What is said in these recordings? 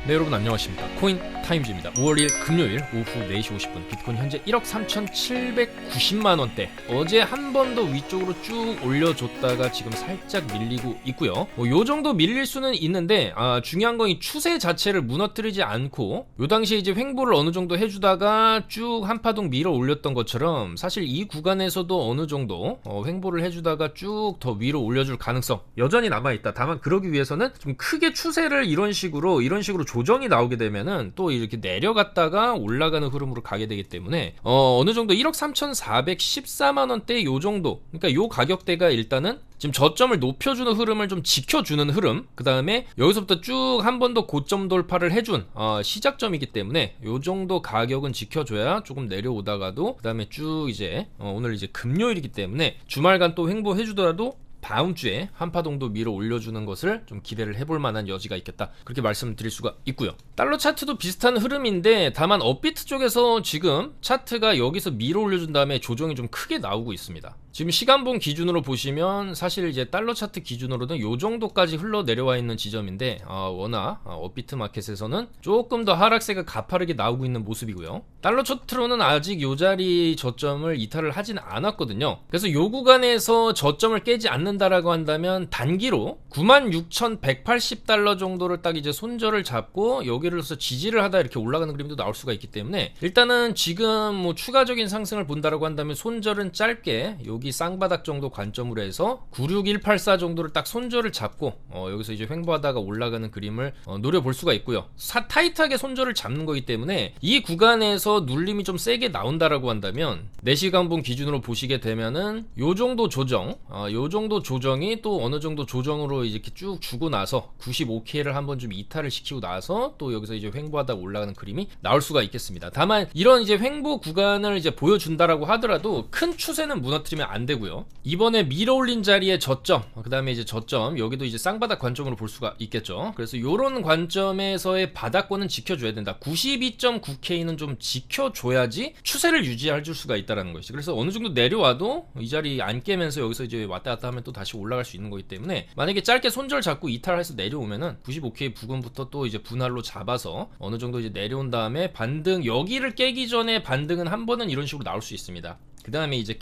네, 여러분 안녕하십니까. 코인 타임즈입니다. 5월 1일 금요일 오후 4시 50분 비트코인 현재 1억 3,790만 원대. 어제 한 번 더 위쪽으로 쭉 올려줬다가 지금 살짝 밀리고 있고요. 요 정도 밀릴 수는 있는데 중요한 건 이 추세 자체를 무너뜨리지 않고 요 당시에 이제 횡보를 어느 정도 해주다가 쭉 한파동 밀어 올렸던 것처럼 사실 이 구간에서도 어느 정도 횡보를 해주다가 쭉 더 위로 올려줄 가능성 여전히 남아있다. 다만 그러기 위해서는 좀 크게 추세를 이런 식으로 조정이 나오게 되면은 또 이렇게 내려갔다가 올라가는 흐름으로 가게 되기 때문에 어느 정도 1억 3,414만 원대 요 정도, 그러니까 요 가격대가 일단은 지금 저점을 높여주는 흐름을 좀 지켜주는 흐름, 그 다음에 여기서부터 쭉 한 번 더 고점 돌파를 해준 시작점이기 때문에 요 정도 가격은 지켜줘야 조금 내려오다가도 그 다음에 쭉 이제 오늘 이제 금요일이기 때문에 주말간 또 횡보해주더라도 다음 주에 한파동도 밀어 올려주는 것을 좀 기대를 해볼 만한 여지가 있겠다, 그렇게 말씀드릴 수가 있고요. 달러 차트도 비슷한 흐름인데 다만 업비트 쪽에서 지금 차트가 여기서 밀어 올려준 다음에 조정이 좀 크게 나오고 있습니다. 지금 시간봉 기준으로 보시면 사실 이제 달러 차트 기준으로는 요 정도까지 흘러 내려와 있는 지점인데 워낙 업비트 마켓에서는 조금 더 하락세가 가파르게 나오고 있는 모습이고요. 달러 차트로는 아직 요 자리 저점을 이탈을 하진 않았거든요. 그래서 요 구간에서 저점을 깨지 않는다라고 한다면 단기로 96,180달러 정도를 딱 이제 손절을 잡고 여기로서 지지를 하다 이렇게 올라가는 그림도 나올 수가 있기 때문에 일단은 지금 뭐 추가적인 상승을 본다라고 한다면 손절은 짧게 여기 쌍바닥 정도 관점으로 해서 96184 정도를 딱 손절을 잡고 여기서 이제 횡보하다가 올라가는 그림을 노려볼 수가 있고요. 타이트하게 손절을 잡는 거기 때문에 이 구간에서 눌림이 좀 세게 나온다라고 한다면 4시간봉 기준으로 보시게 되면은 요 정도 조정, 요 정도 조정이 또 어느 정도 조정으로 이렇게 쭉 주고 나서 95K를 한번 좀 이탈을 시키고 나서 또 여기서 이제 횡보하다가 올라가는 그림이 나올 수가 있겠습니다. 다만 이런 이제 횡보 구간을 이제 보여준다라고 하더라도 큰 추세는 무너뜨리면 안 되고요. 이번에 밀어올린 자리의 저점, 그 다음에 이제 저점, 여기도 이제 쌍바닥 관점으로 볼 수가 있겠죠. 그래서 요런 관점에서의 바닥권은 지켜줘야 된다. 92.9K는 좀 지켜줘야지 추세를 유지할 수가 있다는 것이죠. 그래서 어느 정도 내려와도 이 자리 안 깨면서 여기서 이제 왔다 갔다 하면 또 다시 올라갈 수 있는 거기 때문에 만약에 짧게 손절 잡고 이탈해서 내려오면은 95K 부근부터 또 이제 분할로 잡아서 어느 정도 이제 내려온 다음에 반등, 여기를 깨기 전에 반등은 한 번은 이런 식으로 나올 수 있습니다. 그 다음에 이제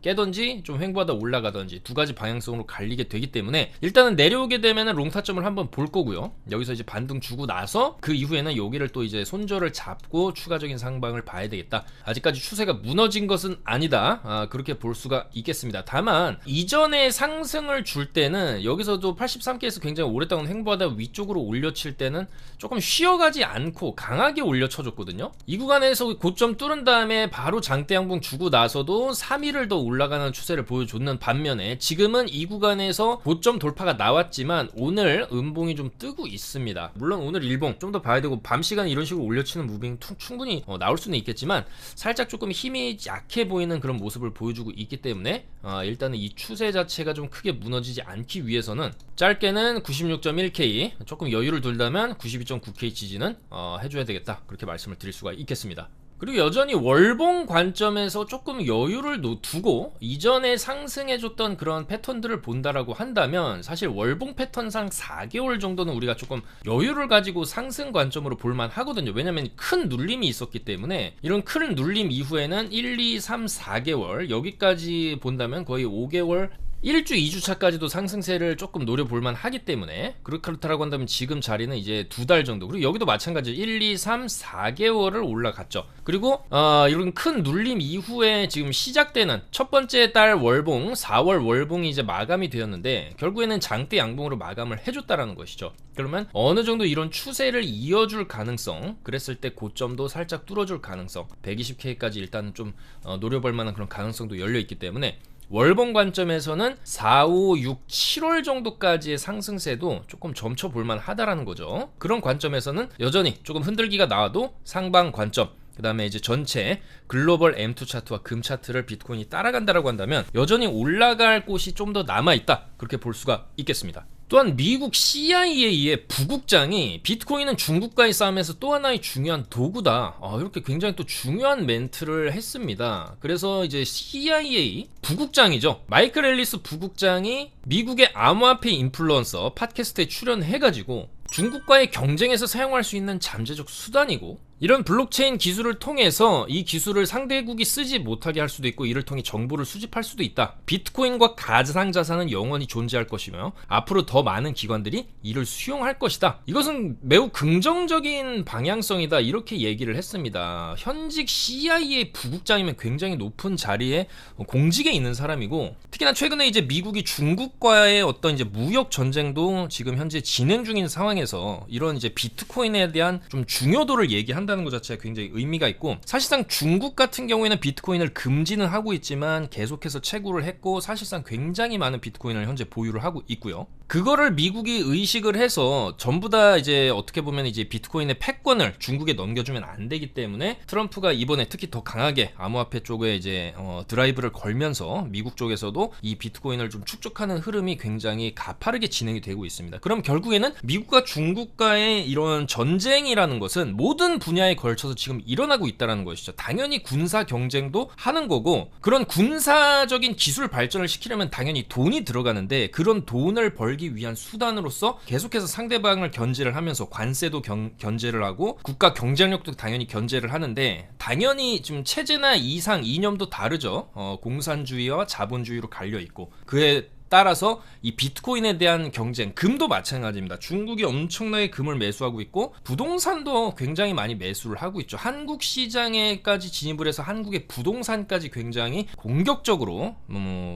깨던지 좀 횡보하다 올라가던지 두 가지 방향성으로 갈리게 되기 때문에 일단은 내려오게 되면은 롱타점을 한번 볼 거고요. 여기서 이제 반등 주고 나서 그 이후에는 여기를 또 이제 손절을 잡고 추가적인 상방을 봐야 되겠다. 아직까지 추세가 무너진 것은 아니다, 그렇게 볼 수가 있겠습니다. 다만 이전에 상승을 줄 때는 여기서도 83K에서 굉장히 오랫동안 횡보하다 위쪽으로 올려칠 때는 조금 쉬어가지 않고 강하게 올려쳐줬거든요. 이 구간에서 고점 뚫은 다음에 바로 장대 양봉 주고 나서도 3일을 더 올라가는 추세를 보여줬는 반면에 지금은 이 구간에서 고점 돌파가 나왔지만 오늘 음봉이 좀 뜨고 있습니다. 물론 오늘 일봉 좀 더 봐야 되고 밤 시간에 이런 식으로 올려치는 무빙 충분히 나올 수는 있겠지만 살짝 조금 힘이 약해 보이는 그런 모습을 보여주고 있기 때문에 일단은 이 추세 자체가 좀 크게 무너지지 않기 위해서는 짧게는 96.1K, 조금 여유를 둘다면 92.9K 지지는 해줘야 되겠다, 그렇게 말씀을 드릴 수가 있겠습니다. 그리고 여전히 월봉 관점에서 조금 여유를 두고 이전에 상승해줬던 그런 패턴들을 본다라고 한다면 사실 월봉 패턴상 4개월 정도는 우리가 조금 여유를 가지고 상승 관점으로 볼만 하거든요. 왜냐면 큰 눌림이 있었기 때문에 이런 큰 눌림 이후에는 1, 2, 3, 4개월 여기까지 본다면 거의 5개월 1주, 2주차까지도 상승세를 조금 노려볼만 하기 때문에 그렇다라고 한다면 지금 자리는 이제 2달 정도, 그리고 여기도 마찬가지로 1, 2, 3, 4개월을 올라갔죠. 그리고 이런 큰 눌림 이후에 지금 시작되는 첫 번째 달 월봉, 4월 월봉이 이제 마감이 되었는데 결국에는 장대 양봉으로 마감을 해줬다라는 것이죠. 그러면 어느 정도 이런 추세를 이어줄 가능성, 그랬을 때 고점도 살짝 뚫어줄 가능성, 120K까지 일단은 좀 노려볼 만한 그런 가능성도 열려있기 때문에 월봉 관점에서는 4, 5, 6, 7월 정도까지의 상승세도 조금 점쳐볼만 하다라는 거죠. 그런 관점에서는 여전히 조금 흔들기가 나와도 상방 관점, 그 다음에 이제 전체 글로벌 M2 차트와 금 차트를 비트코인이 따라간다라고 한다면 여전히 올라갈 곳이 좀 더 남아있다, 그렇게 볼 수가 있겠습니다. 또한 미국 CIA의 부국장이 비트코인은 중국과의 싸움에서 또 하나의 중요한 도구다, 이렇게 굉장히 또 중요한 멘트를 했습니다. 그래서 이제 CIA 부국장이죠, 마이클 앨리스 부국장이 미국의 암호화폐 인플루언서 팟캐스트에 출연해가지고 중국과의 경쟁에서 사용할 수 있는 잠재적 수단이고, 이런 블록체인 기술을 통해서 이 기술을 상대국이 쓰지 못하게 할 수도 있고, 이를 통해 정보를 수집할 수도 있다. 비트코인과 가상자산은 영원히 존재할 것이며 앞으로 더 많은 기관들이 이를 수용할 것이다. 이것은 매우 긍정적인 방향성이다, 이렇게 얘기를 했습니다. 현직 CIA 부국장이면 굉장히 높은 자리에 공직에 있는 사람이고, 특히나 최근에 이제 미국이 중국과의 어떤 이제 무역 전쟁도 지금 현재 진행 중인 상황에서 이런 이제 비트코인에 대한 좀 중요도를 얘기한다는 것 자체가 굉장히 의미가 있고, 사실상 중국 같은 경우에는 비트코인을 금지는 하고 있지만 계속해서 채굴을 했고, 사실상 굉장히 많은 비트코인을 현재 보유를 하고 있고요. 그거를 미국이 의식을 해서 전부 다 이제 어떻게 보면 이제 비트코인의 패권을 중국에 넘겨주면 안 되기 때문에 트럼프가 이번에 특히 더 강하게 암호화폐 쪽에 이제 드라이브를 걸면서 미국 쪽에서도 이 비트코인을 좀 축적하는 흐름이 굉장히 가파르게 진행이 되고 있습니다. 그럼 결국에는 미국과 중국과의 이런 전쟁이라는 것은 모든 분야에 걸쳐서 지금 일어나고 있다는 것이죠. 당연히 군사 경쟁도 하는 거고, 그런 군사적인 기술 발전을 시키려면 당연히 돈이 들어가는데, 그런 돈을 벌기 위한 수단으로서 계속해서 상대방을 견제를 하면서 관세도 견제를 하고 국가 경쟁력도 당연히 견제를 하는데, 당연히 지금 체제나 이상 이념도 다르죠. 공산주의와 자본주의로 갈려 있고, 그에 따라서 이 비트코인에 대한 경쟁, 금도 마찬가지입니다. 중국이 엄청나게 금을 매수하고 있고, 부동산도 굉장히 많이 매수를 하고 있죠. 한국 시장에까지 진입을 해서 한국의 부동산까지 굉장히 공격적으로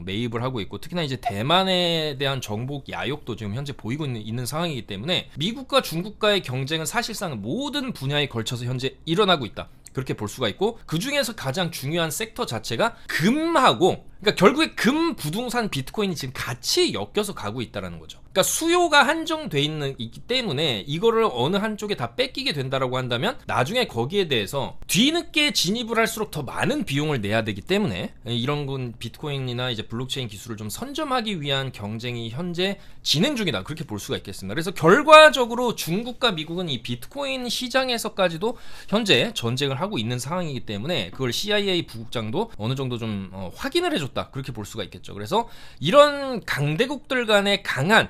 매입을 하고 있고, 특히나 이제 대만에 대한 정복 야욕도 지금 현재 보이고 있는 상황이기 때문에 미국과 중국과의 경쟁은 사실상 모든 분야에 걸쳐서 현재 일어나고 있다, 그렇게 볼 수가 있고, 그 중에서 가장 중요한 섹터 자체가 금하고, 그러니까 결국에 금, 부동산, 비트코인이 지금 같이 엮여서 가고 있다는 거죠. 그러니까 수요가 한정돼 있기 때문에 이거를 어느 한쪽에 다 뺏기게 된다라고 한다면 나중에 거기에 대해서 뒤늦게 진입을 할수록 더 많은 비용을 내야 되기 때문에, 이런 건 비트코인이나 이제 블록체인 기술을 좀 선점하기 위한 경쟁이 현재 진행 중이다, 그렇게 볼 수가 있겠습니다. 그래서 결과적으로 중국과 미국은 이 비트코인 시장에서까지도 현재 전쟁을 하고 있는 상황이기 때문에 그걸 CIA 부국장도 어느 정도 좀 확인을 해줬다, 그렇게 볼 수가 있겠죠. 그래서 이런 강대국들 간의 강한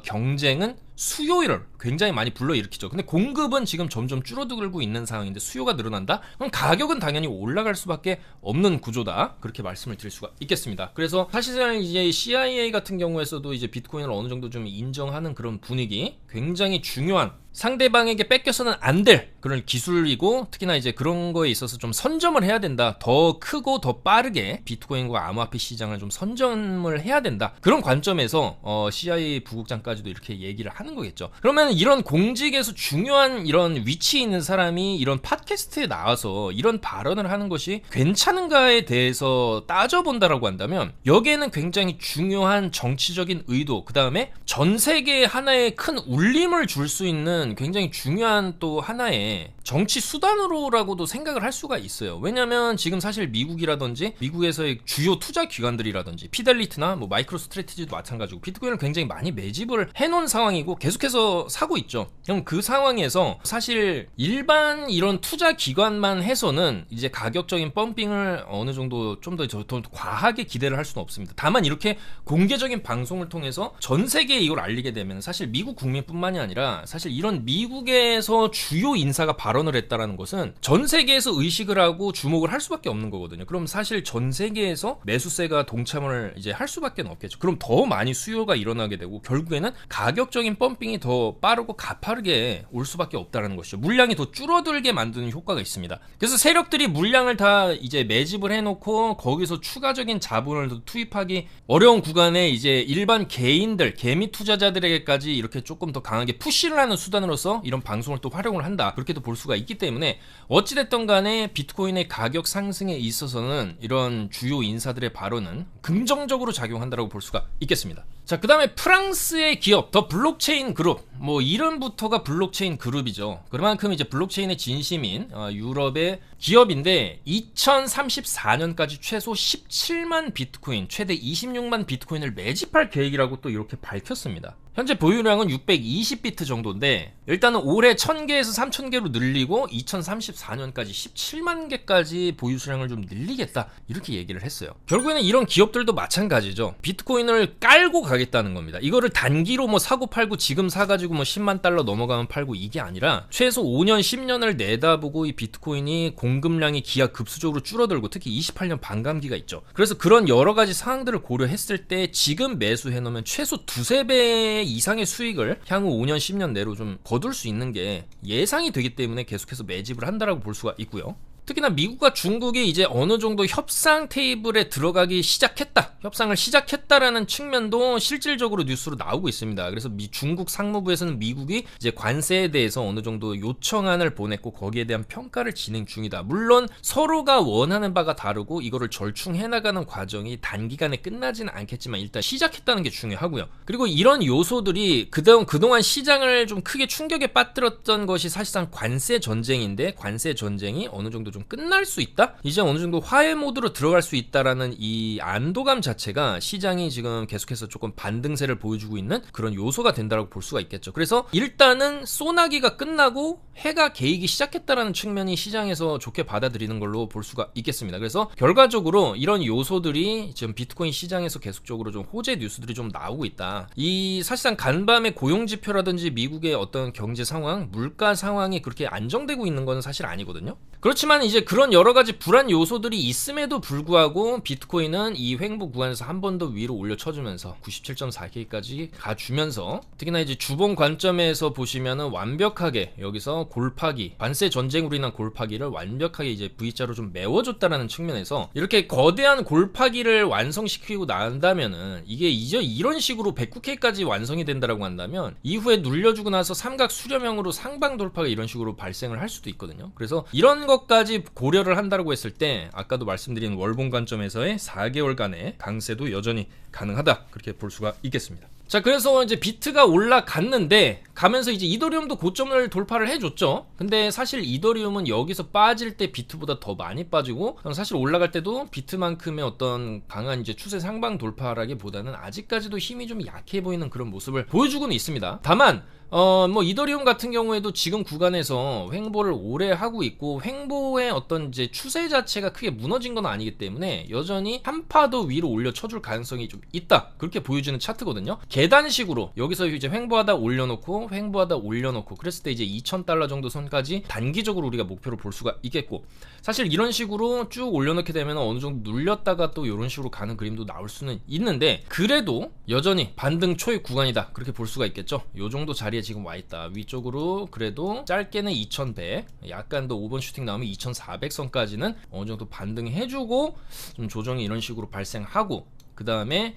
경쟁은 수요를 굉장히 많이 불러일으키죠. 근데 공급은 지금 점점 줄어들고 있는 상황인데 수요가 늘어난다? 그럼 가격은 당연히 올라갈 수밖에 없는 구조다, 그렇게 말씀을 드릴 수가 있겠습니다. 그래서 사실상 이제 CIA 같은 경우에서도 이제 비트코인을 어느 정도 좀 인정하는 그런 분위기, 굉장히 중요한, 상대방에게 뺏겨서는 안 될 그런 기술이고, 특히나 이제 그런 거에 있어서 좀 선점을 해야 된다, 더 크고 더 빠르게 비트코인과 암호화폐 시장을 좀 선점을 해야 된다, 그런 관점에서 CIA 부국장까지도 이렇게 얘기를 하는 거겠죠. 그러면 이런 공직에서 중요한 이런 위치에 있는 사람이 이런 팟캐스트에 나와서 이런 발언을 하는 것이 괜찮은가에 대해서 따져본다라고 한다면, 여기에는 굉장히 중요한 정치적인 의도, 그 다음에 전 세계에 하나의 큰 울림을 줄 수 있는 굉장히 중요한 또 하나의 정치 수단으로라고도 생각을 할 수가 있어요. 왜냐면 지금 사실 미국이라든지 미국에서의 주요 투자 기관들이라든지 피델리티나 뭐 마이크로 스트래티지도 마찬가지고 비트코인을 굉장히 많이 매집을 해놓은 상황이고 계속해서 사고 있죠. 그럼 그 상황에서 사실 일반 이런 투자 기관만 해서는 이제 가격적인 펌핑을 어느 정도 좀 더 과하게 기대를 할 수는 없습니다. 다만 이렇게 공개적인 방송을 통해서 전 세계에 이걸 알리게 되면 사실 미국 국민뿐만이 아니라 사실 이런 미국에서 주요 인사가 발언을 했다라는 것은 전 세계에서 의식을 하고 주목을 할 수밖에 없는 거거든요. 그럼 사실 전 세계에서 매수세가 동참을 이제 할 수밖에 없겠죠. 그럼 더 많이 수요가 일어나게 되고 결국에는 가격적인 펌핑이 더 빠르고 가파르게 올 수밖에 없다라는 것이죠. 물량이 더 줄어들게 만드는 효과가 있습니다. 그래서 세력들이 물량을 다 이제 매집을 해놓고 거기서 추가적인 자본을 더 투입하기 어려운 구간에 이제 일반 개인들, 개미 투자자들에게까지 이렇게 조금 더 강하게 푸시를 하는 수단으로서 이런 방송을 또 활용을 한다, 그렇게도 볼 수가 있기 때문에 어찌됐든 간에 비트코인의 가격 상승에 있어서는 이런 주요 인사들의 발언은 긍정적으로 작용한다고 볼 수가 있겠습니다. 자, 그 다음에 프랑스의 기업 더 블록체인 그룹, 뭐 이름부터가 블록체인 그룹이죠. 그만큼 이제 블록체인의 진심인 유럽의 기업인데 2034년까지 최소 17만 비트코인, 최대 26만 비트코인을 매집할 계획이라고 또 이렇게 밝혔습니다. 현재 보유량은 620비트 정도인데 일단은 올해 1000개에서 3000개로 늘리고 2034년까지 17만 개까지 보유 수량을 좀 늘리겠다, 이렇게 얘기를 했어요. 결국에는 이런 기업들도 마찬가지죠. 비트코인을 깔고 가겠다는 겁니다. 이거를 단기로 뭐 사고 팔고 지금 사가지고 빠지고 뭐 10만 달러 넘어가면 팔고 이게 아니라 최소 5년 10년을 내다보고 이 비트코인이 공급량이 기하급수적으로 줄어들고 특히 28년 반감기가 있죠. 그래서 그런 여러 가지 상황들을 고려했을 때 지금 매수해 놓으면 최소 두세 배 이상의 수익을 향후 5년 10년 내로 좀 거둘 수 있는 게 예상이 되기 때문에 계속해서 매집을 한다라고 볼 수가 있고요. 특히나 미국과 중국이 이제 어느 정도 협상 테이블에 들어가기 시작했다, 협상을 시작했다라는 측면도 실질적으로 뉴스로 나오고 있습니다. 그래서 중국 상무부에서는 미국이 이제 관세에 대해서 어느 정도 요청안을 보냈고 거기에 대한 평가를 진행 중이다. 물론 서로가 원하는 바가 다르고 이거를 절충해 나가는 과정이 단기간에 끝나지는 않겠지만 일단 시작했다는 게 중요하고요. 그리고 이런 요소들이 그동안 시장을 좀 크게 충격에 빠뜨렸던 것이 사실상 관세 전쟁인데, 관세 전쟁이 어느 정도 좀 끝날 수 있다? 이제 어느 정도 화해 모드로 들어갈 수 있다라는 이 안도감 자체가 시장이 지금 계속해서 조금 반등세를 보여주고 있는 그런 요소가 된다고 볼 수가 있겠죠. 그래서 일단은 소나기가 끝나고 해가 개이기 시작했다라는 측면이 시장에서 좋게 받아들이는 걸로 볼 수가 있겠습니다. 그래서 결과적으로 이런 요소들이 지금 비트코인 시장에서 계속적으로 좀 호재 뉴스들이 좀 나오고 있다. 이 사실상 간밤에 고용지표라든지 미국의 어떤 경제 상황, 물가 상황이 그렇게 안정되고 있는 건 사실 아니거든요. 그렇지만 이제 그런 여러 가지 불안 요소들이 있음에도 불구하고 비트코인은 이 횡보 구간에서 한 번 더 위로 올려쳐주면서 97.4K까지 가주면서, 특히나 이제 주봉 관점에서 보시면은 완벽하게 여기서 골파기, 관세 전쟁으로 인한 골파기를 완벽하게 이제 V자로 좀 메워줬다라는 측면에서 이렇게 거대한 골파기를 완성시키고 난다면은 이게 이제 이런 식으로 109K까지 완성이 된다라고 한다면 이후에 눌려주고 나서 삼각 수렴형으로 상방 돌파가 이런 식으로 발생을 할 수도 있거든요. 그래서 이런 것까지 고려를 한다고 했을 때 아까도 말씀드린 월봉 관점에서의 4개월간의 강세도 여전히 가능하다, 그렇게 볼 수가 있겠습니다. 자, 그래서 이제 비트가 올라갔는데 가면서 이제 이더리움도 고점을 돌파를 해줬죠. 근데 사실 이더리움은 여기서 빠질 때 비트보다 더 많이 빠지고, 사실 올라갈 때도 비트만큼의 어떤 강한 이제 추세 상방 돌파라기보다는 아직까지도 힘이 좀 약해 보이는 그런 모습을 보여주고는 있습니다. 다만 뭐 이더리움 같은 경우에도 지금 구간에서 횡보를 오래 하고 있고 횡보의 어떤 이제 추세 자체가 크게 무너진 건 아니기 때문에 여전히 한 파 더 위로 올려 쳐줄 가능성이 좀 있다, 그렇게 보여주는 차트거든요. 계단식으로 여기서 이제 횡보하다 올려놓고 횡보하다 올려놓고 그랬을 때 이제 2,000달러 정도 선까지 단기적으로 우리가 목표로 볼 수가 있겠고, 사실 이런 식으로 쭉 올려놓게 되면 어느 정도 눌렸다가 또 이런 식으로 가는 그림도 나올 수는 있는데, 그래도 여전히 반등 초입 구간이다, 그렇게 볼 수가 있겠죠. 요 정도 자리에 지금 와있다. 위쪽으로 그래도 짧게는 2100, 약간 더 5번 슈팅 나오면 2400선까지는 어느 정도 반등해주고 좀 조정이 이런 식으로 발생하고, 그 다음에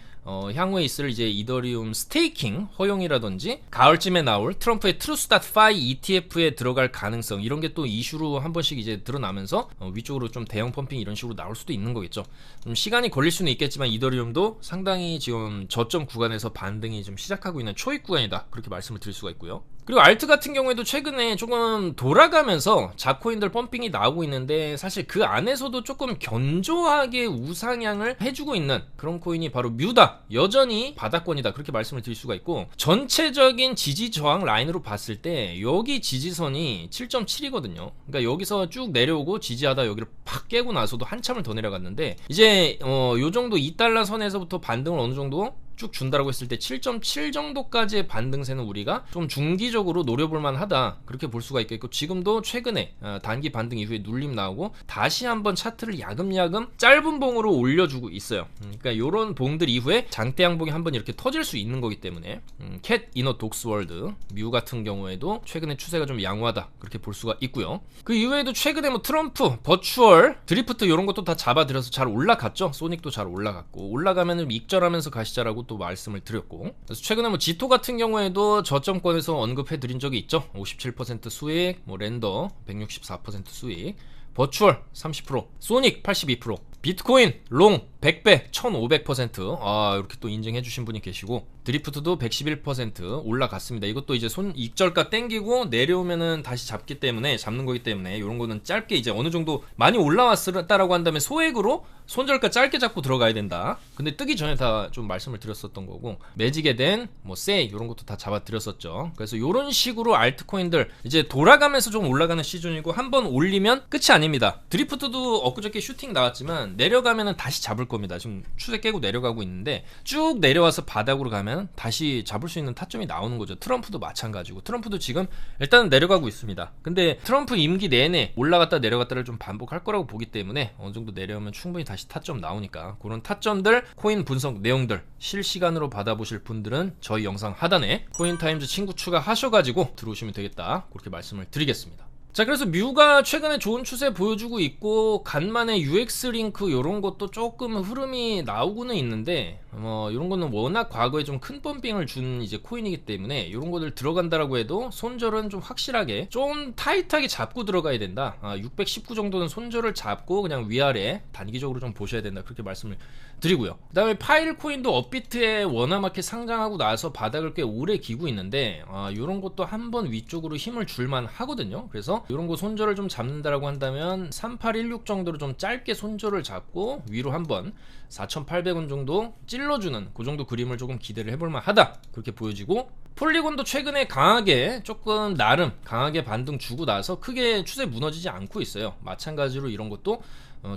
향후에 있을 이제 이더리움 스테이킹 허용이라든지 가을쯤에 나올 트럼프의 트루스닷5 ETF에 들어갈 가능성, 이런 게 또 이슈로 한 번씩 이제 드러나면서 위쪽으로 좀 대형 펌핑 이런 식으로 나올 수도 있는 거겠죠. 좀 시간이 걸릴 수는 있겠지만 이더리움도 상당히 지금 저점 구간에서 반등이 좀 시작하고 있는 초입 구간이다, 그렇게 말씀을 드릴 수가 있고요. 그리고 알트 같은 경우에도 최근에 조금 돌아가면서 자코인들 펌핑이 나오고 있는데, 사실 그 안에서도 조금 견조하게 우상향을 해주고 있는 그런 코인이 바로 뮤다, 여전히 바닥권이다, 그렇게 말씀을 드릴 수가 있고, 전체적인 지지 저항 라인으로 봤을 때 여기 지지선이 7.7이거든요 그러니까 여기서 쭉 내려오고 지지하다 여기를 팍 깨고 나서도 한참을 더 내려갔는데, 이제 요 정도 2달러 선에서부터 반등을 어느 정도 쭉 준다라고 했을 때 7.7 정도까지의 반등세는 우리가 좀 중기적으로 노려볼만 하다, 그렇게 볼 수가 있겠고, 지금도 최근에 단기 반등 이후에 눌림 나오고 다시 한번 차트를 야금야금 짧은 봉으로 올려주고 있어요. 그러니까 요런 봉들 이후에 장대 양봉이 한번 이렇게 터질 수 있는 거기 때문에 캣 이너 독스월드 뮤 같은 경우에도 최근에 추세가 좀 양호하다, 그렇게 볼 수가 있고요. 그 이후에도 최근에 뭐 트럼프, 버추얼, 드리프트 이런 것도 다 잡아들여서 잘 올라갔죠. 소닉도 잘 올라갔고, 올라가면은 익절하면서 가시자라고 또 말씀을 드렸고, 그래서 최근에 뭐 지토 같은 경우에도 저점권에서 언급해 드린 적이 있죠. 57% 수익, 뭐 랜더 164% 수익, 버추얼 30%, 소닉 82%, 비트코인 롱 100배 1500%, 이렇게 또 인증해 주신 분이 계시고, 드리프트도 111% 올라갔습니다. 이것도 이제 손 익절가 땡기고 내려오면은 다시 잡는 거기 때문에 이런 거는 짧게 이제 어느 정도 많이 올라왔다라고 한다면 소액으로 손절가 짧게 잡고 들어가야 된다. 근데 뜨기 전에 다 좀 말씀을 드렸었던 거고, 매지게 된 뭐 세이 이런 것도 다 잡아 드렸었죠. 그래서 이런 식으로 알트코인들 이제 돌아가면서 좀 올라가는 시즌이고, 한번 올리면 끝이 아닙니다. 드리프트도 엊그저께 슈팅 나왔지만 내려가면은 다시 잡을 겁니다. 지금 추세 깨고 내려가고 있는데 쭉 내려와서 바닥으로 가면 다시 잡을 수 있는 타점이 나오는 거죠. 트럼프도 마찬가지고, 트럼프도 지금 일단은 내려가고 있습니다. 근데 트럼프 임기 내내 올라갔다 내려갔다를 좀 반복할 거라고 보기 때문에 어느 정도 내려오면 충분히 다시 타점 나오니까, 그런 타점들, 코인 분석 내용들 실시간으로 받아보실 분들은 저희 영상 하단에 코인타임즈 친구 추가하셔가지고 들어오시면 되겠다, 그렇게 말씀을 드리겠습니다. 자, 그래서 뮤가 최근에 좋은 추세 보여주고 있고, 간만에 UX링크 요런 것도 조금 흐름이 나오고는 있는데, 요런 거는 워낙 과거에 좀 큰 펌핑을 준 이제 코인이기 때문에 요런 것들 들어간다라고 해도 손절은 좀 확실하게 좀 타이트하게 잡고 들어가야 된다. 619 정도는 손절을 잡고 그냥 위아래 단기적으로 좀 보셔야 된다, 그렇게 말씀을 드리고요. 그 다음에 파일 코인도 업비트에 원화마켓 상장하고 나서 바닥을 꽤 오래 기고 있는데, 요런 것도 한번 위쪽으로 힘을 줄만 하거든요. 그래서 요런 거 손절을 좀 잡는다라고 한다면 3816 정도로 좀 짧게 손절을 잡고 위로 한번 4,800원 정도 찔러주는 그 정도 그림을 조금 기대를 해볼만 하다, 그렇게 보여지고, 폴리곤도 최근에 강하게 조금 나름 강하게 반등 주고 나서 크게 추세 무너지지 않고 있어요. 마찬가지로 이런 것도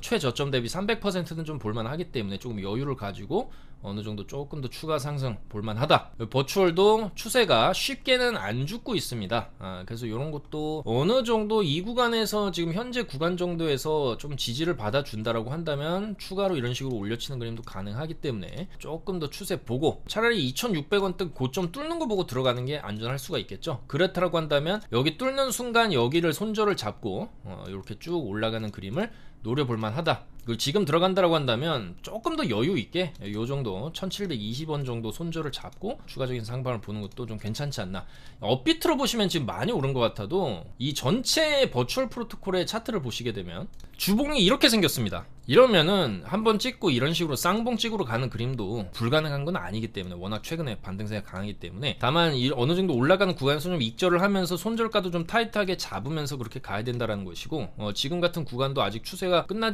최저점 대비 300%는 좀 볼만하기 때문에 조금 여유를 가지고 어느 정도 조금 더 추가 상승 볼만하다. 버추얼도 추세가 쉽게는 안 죽고 있습니다. 그래서 이런 것도 어느 정도 이 구간에서 지금 현재 구간 정도에서 좀 지지를 받아준다라고 한다면 추가로 이런 식으로 올려치는 그림도 가능하기 때문에 조금 더 추세 보고, 차라리 2,600원대 고점 뚫는 거 보고 들어가는 게 안전할 수가 있겠죠. 그렇다라고 한다면 여기 뚫는 순간 여기를 손절을 잡고 이렇게 쭉 올라가는 그림을 노려볼만 하다. 그리고 지금 들어간다라고 한다면 조금 더 여유 있게 요 정도 1720원 정도 손절을 잡고 추가적인 상방을 보는 것도 좀 괜찮지 않나. 업비트로 보시면 지금 많이 오른 것 같아도 이 전체 버추얼 프로토콜의 차트를 보시게 되면 주봉이 이렇게 생겼습니다. 이러면은 한번 찍고 이런 식으로 쌍봉 찍으로 가는 그림도 불가능한 건 아니기 때문에, 워낙 최근에 반등세가 강하기 때문에, 다만 어느 정도 올라가는 구간에서 좀 익절을 하면서 손절가도 좀 타이트하게 잡으면서 그렇게 가야 된다라는 것이고, 지금 같은 구간도 아직 추세가 끝나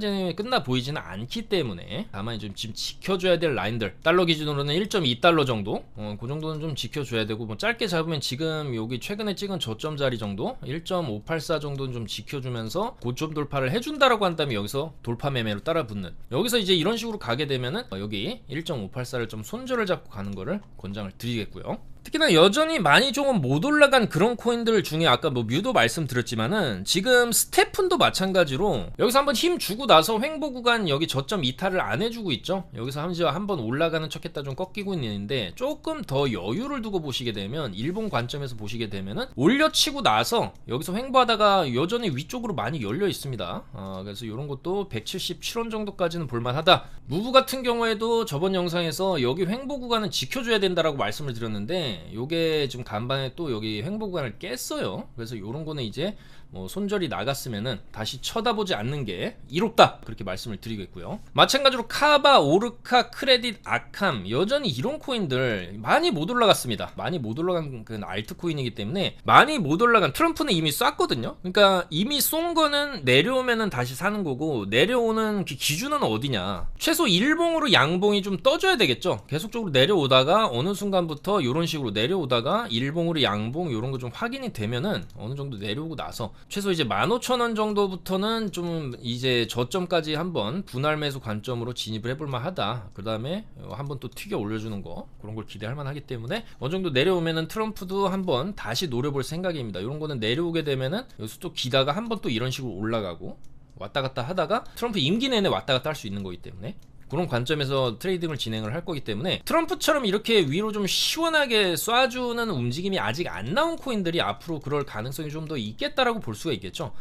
보이지는 않기 때문에 다만 좀 지금 지켜줘야 될 라인들, 달러 기준으로는 1.2달러 정도, 그 정도는 좀 지켜줘야 되고, 뭐 짧게 잡으면 지금 여기 최근에 찍은 저점 자리 정도 1.584 정도는 좀 지켜주면서 고점 돌파를 해준다라고 한다면 여기서 돌파 매매로 따라붙는, 여기서 이제 이런 식으로 가게 되면은 여기 1.584를 좀 손절을 잡고 가는 거를 권장을 드리겠고요. 특히나 여전히 많이 조금 못 올라간 그런 코인들 중에 아까 뭐 뮤도 말씀드렸지만은 지금 스테픈도 마찬가지로 여기서 한번 힘 주고 나서 횡보 구간 여기 저점 이탈을 안 해주고 있죠. 여기서 한번 올라가는 척했다 좀 꺾이고 있는데, 조금 더 여유를 두고 보시게 되면, 일본 관점에서 보시게 되면은 올려치고 나서 여기서 횡보하다가 여전히 위쪽으로 많이 열려 있습니다. 그래서 이런 것도 177원 정도까지는 볼만하다. 무브 같은 경우에도 저번 영상에서 여기 횡보 구간은 지켜줘야 된다라고 말씀을 드렸는데, 요게 지금 간반에 또 여기 횡보 구간을 깼어요. 그래서 요런 거는 이제 뭐 손절이 나갔으면은 다시 쳐다보지 않는 게 이롭다, 그렇게 말씀을 드리겠고요. 마찬가지로 카바, 오르카, 크레딧, 아캄, 여전히 이런 코인들 많이 못 올라갔습니다. 많이 못 올라간 그 알트코인이기 때문에, 많이 못 올라간, 트럼프는 이미 쐈거든요. 그러니까 이미 쏜 거는 내려오면은 다시 사는 거고, 내려오는 기준은 어디냐, 최소 일봉으로 양봉이 좀 떠줘야 되겠죠. 계속적으로 내려오다가 어느 순간부터 이런 식으로 내려오다가 일봉으로 양봉 이런 거 좀 확인이 되면은 어느 정도 내려오고 나서 최소 이제 15,000원 정도부터는 좀 이제 저점까지 한번 분할 매수 관점으로 진입을 해볼만 하다. 그 다음에 한번 또 튀겨 올려주는 거, 그런 걸 기대할 만하기 때문에 어느 정도 내려오면은 트럼프도 한번 다시 노려볼 생각입니다. 이런 거는 내려오게 되면은 여기서 또 기다가 한번 또 이런 식으로 올라가고 왔다 갔다 하다가 트럼프 임기 내내 왔다 갔다 할 수 있는 거기 때문에, 그런 관점에서 트레이딩을 진행을 할 거기 때문에, 트럼프처럼 이렇게 위로 좀 시원하게 쏴주는 움직임이 아직 안 나온 코인들이 앞으로 그럴 가능성이 좀 더 있겠다라고 볼 수가 있겠죠.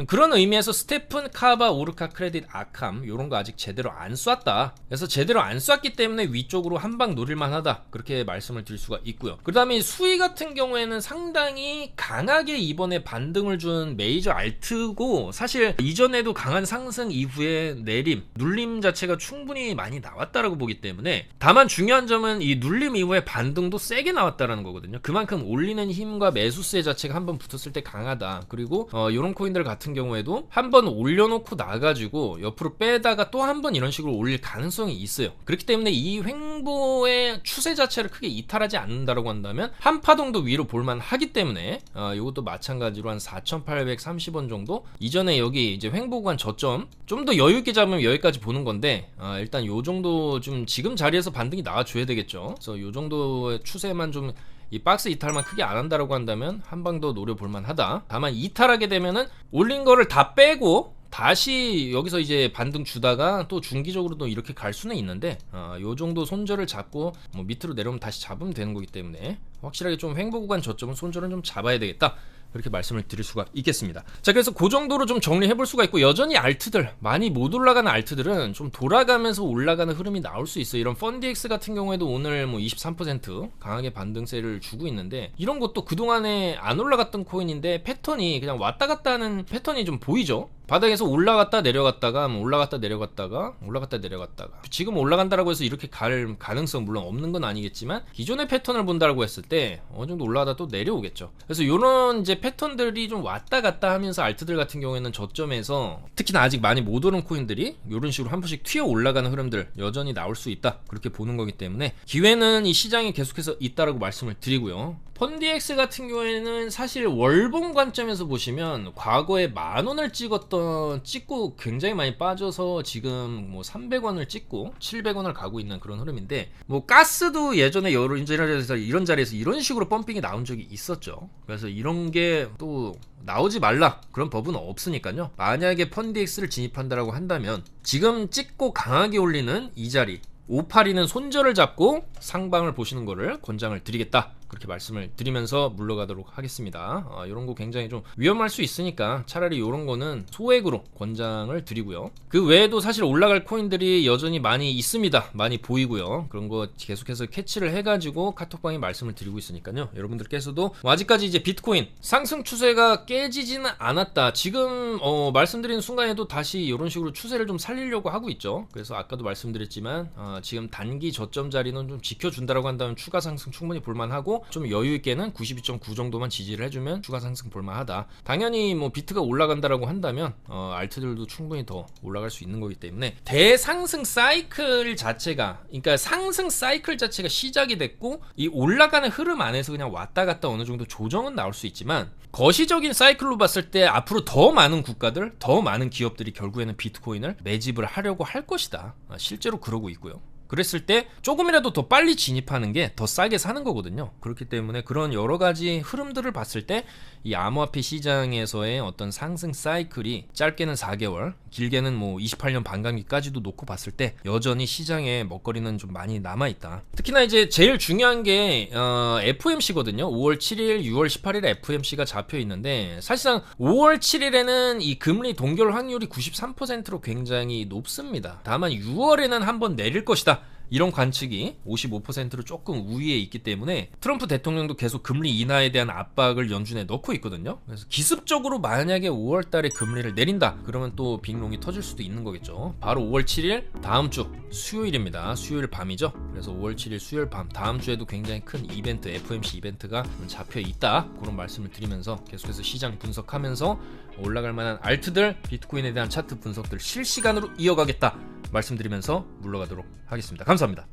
그런 의미에서 스테픈, 카바, 오르카, 크레딧, 아캄 요런 거 아직 제대로 안 쐈다. 그래서 제대로 안 쐈기 때문에 위쪽으로 한 방 노릴만 하다, 그렇게 말씀을 드릴 수가 있고요. 그 다음에 수위 같은 경우에는 상당히 강하게 이번에 반등을 준 메이저 알트고, 사실 이전에도 강한 상승 이후에 내림, 눌림 자체가 충분히 많이 나왔다라고 보기 때문에, 다만 중요한 점은 이 눌림 이후에 반등도 세게 나왔다라는 거거든요. 그만큼 올리는 힘과 매수세 자체가 한번 붙었을 때 강하다. 그리고 이런 코인들 같은 경우에도 한번 올려놓고 나가지고 옆으로 빼다가 또 한 번 이런 식으로 올릴 가능성이 있어요. 그렇기 때문에 이 횡보의 추세 자체를 크게 이탈하지 않는다라고 한다면 한 파동도 위로 볼만 하기 때문에, 이것도 마찬가지로 한 4,830원 정도, 이전에 여기 이제 횡보 구간 저점 좀 더 여유 있게 잡으면 여기까지 보는 건데, 일단 요 정도 좀 지금 자리에서 반등이 나와줘야 되겠죠. 그래서 요 정도의 추세만 좀 이 박스 이탈만 크게 안 한다라고 한다면 한 방 더 노려볼 만하다. 다만 이탈하게 되면은 올린 거를 다 빼고 다시 여기서 이제 반등 주다가 또 중기적으로도 이렇게 갈 수는 있는데 요 정도 손절을 잡고 뭐 밑으로 내려오면 다시 잡으면 되는 거기 때문에 확실하게 좀 횡보 구간 저점은 손절은 좀 잡아야 되겠다. 그렇게 말씀을 드릴 수가 있겠습니다. 자, 그래서 그 정도로 좀 정리해 볼 수가 있고, 여전히 알트들 많이 못 올라가는 알트들은 좀 돌아가면서 올라가는 흐름이 나올 수 있어요. 이런 펀디엑스 같은 경우에도 오늘 뭐 23% 강하게 반등세를 주고 있는데, 이런 것도 그동안에 안 올라갔던 코인인데 패턴이 그냥 왔다 갔다 하는 패턴이 좀 보이죠. 바닥에서 올라갔다 내려갔다가 올라갔다 내려갔다가 올라갔다 내려갔다가 지금 올라간다라고 해서 이렇게 갈 가능성 물론 없는 건 아니겠지만 기존의 패턴을 본다라고 했을 때 어느 정도 올라가다 또 내려오겠죠. 그래서 이런 이제 패턴들이 좀 왔다 갔다 하면서 알트들 같은 경우에는 저점에서 특히나 아직 많이 못 오른 코인들이 이런 식으로 한 번씩 튀어 올라가는 흐름들 여전히 나올 수 있다, 그렇게 보는 거기 때문에 기회는 이 시장에 계속해서 있다라고 말씀을 드리고요. 펀디엑스 같은 경우에는 사실 월봉 관점에서 보시면 과거에 10,000원을 찍고 굉장히 많이 빠져서 지금 뭐 300원을 찍고 700원을 가고 있는 그런 흐름인데, 뭐 가스도 예전에 이런 자리에서 이런 식으로 펌핑이 나온 적이 있었죠. 그래서 이런 게 또 나오지 말라 그런 법은 없으니까요. 만약에 펀디엑스를 진입한다라고 한다면 지금 찍고 강하게 올리는 이 자리 582는 손절을 잡고 상방을 보시는 거를 권장을 드리겠다, 그렇게 말씀을 드리면서 물러가도록 하겠습니다. 이런 거 굉장히 좀 위험할 수 있으니까 차라리 이런 거는 소액으로 권장을 드리고요. 그 외에도 사실 올라갈 코인들이 여전히 많이 있습니다. 많이 보이고요. 그런 거 계속해서 캐치를 해가지고 카톡방에 말씀을 드리고 있으니까요. 여러분들께서도 뭐 아직까지 이제 비트코인 상승 추세가 깨지지는 않았다, 지금 말씀드리는 순간에도 다시 이런 식으로 추세를 좀 살리려고 하고 있죠. 그래서 아까도 말씀드렸지만 지금 단기 저점 자리는 좀 지켜준다라고 한다면 추가 상승 충분히 볼만하고, 좀 여유있게는 92.9 정도만 지지를 해주면 추가 상승 볼만하다. 당연히 뭐 비트가 올라간다라고 한다면 알트들도 충분히 더 올라갈 수 있는 거기 때문에 대상승 사이클 자체가, 그러니까 상승 사이클 자체가 시작이 됐고 이 올라가는 흐름 안에서 그냥 왔다 갔다 어느 정도 조정은 나올 수 있지만, 거시적인 사이클로 봤을 때 앞으로 더 많은 국가들, 더 많은 기업들이 결국에는 비트코인을 매집을 하려고 할 것이다. 실제로 그러고 있고요. 그랬을 때 조금이라도 더 빨리 진입하는 게 더 싸게 사는 거거든요. 그렇기 때문에 그런 여러 가지 흐름들을 봤을 때 이 암호화폐 시장에서의 어떤 상승 사이클이 짧게는 4개월, 길게는 뭐 28년 반감기까지도 놓고 봤을 때 여전히 시장에 먹거리는 좀 많이 남아있다. 특히나 이제 제일 중요한 게 FOMC거든요. 5월 7일, 6월 18일에 FOMC가 잡혀 있는데, 사실상 5월 7일에는 이 금리 동결 확률이 93%로 굉장히 높습니다. 다만 6월에는 한번 내릴 것이다, 이런 관측이 55%로 조금 우위에 있기 때문에 트럼프 대통령도 계속 금리 인하에 대한 압박을 연준에 넣고 있거든요. 그래서 기습적으로 만약에 5월 달에 금리를 내린다, 그러면 또 빅롱이 터질 수도 있는 거겠죠. 바로 5월 7일 다음 주 수요일입니다. 수요일 밤이죠. 그래서 5월 7일 수요일 밤 다음 주에도 굉장히 큰 이벤트, FOMC 이벤트가 잡혀 있다, 그런 말씀을 드리면서 계속해서 시장 분석하면서 올라갈 만한 알트들, 비트코인에 대한 차트 분석들 실시간으로 이어가겠다 말씀드리면서 물러가도록 하겠습니다. 감사합니다.